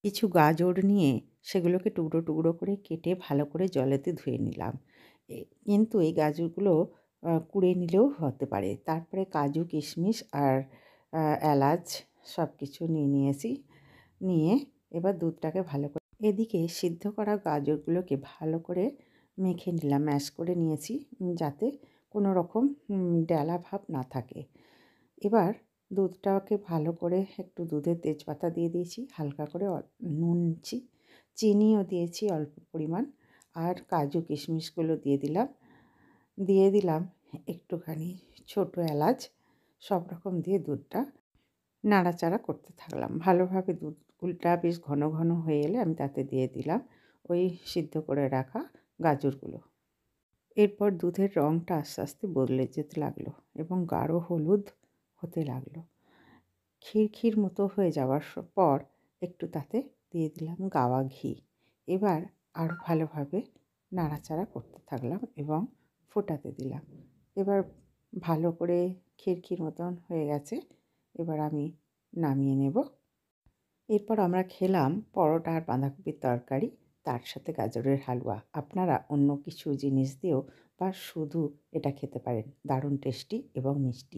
কিছু গাজর নিয়ে সেগুলোকে টুকরো টুকরো করে কেটে ভালো করে জলেতে ধুয়ে নিলাম। কিন্তু এই গাজরগুলো কুড়ে নিলেও হতে পারে। তারপরে কাজু, কিশমিশ আর এলাচ সব কিছু নিয়ে নিয়েছি। নিয়ে এবার দুধটাকে ভালো করে এদিকে সিদ্ধ করা গাজরগুলোকে ভালো করে মেখে নিলাম, ম্যাশ করে নিয়েছি যাতে কোনো রকম ডেলা ভাব না থাকে। এবার দুধটাকে ভালো করে একটু দুধে তেজপাতা দিয়ে দিয়েছি, হালকা করে নুন, চিনিও দিয়েছি অল্প পরিমাণ, আর কাজু কিশমিশগুলো দিয়ে দিলাম একটুখানি ছোট এলাচ। সব রকম দিয়ে দুধটা নাড়াচাড়া করতে থাকলাম। ভালোভাবে দুধটা বেশ ঘন ঘন হয়ে এলে আমি তাতে দিয়ে দিলাম ওই সিদ্ধ করে রাখা গাজরগুলো। এরপর দুধের রঙটা আস্তে আস্তে বদলে যেতে লাগলো এবং গাঢ় হলুদ হতে লাগলো। ক্ষীর মতো হয়ে যাওয়ার পর একটু তাতে দিয়ে দিলাম গাওয়া ঘি। এবার আরও ভালোভাবে নাড়াচাড়া করতে থাকলাম এবং ফোটাতে দিলাম। এবার ভালো করে ক্ষীর মতন হয়ে গেছে। এবার আমি নামিয়ে নেব। এরপর আমরা খেলাম পরোটা আর বাঁধাকপির তরকারি, তার সাথে গাজরের হালুয়া। আপনারা অন্য কিছু জিনিস দিয়েও বা শুধু এটা খেতে পারেন। দারুণ টেস্টি এবং মিষ্টি।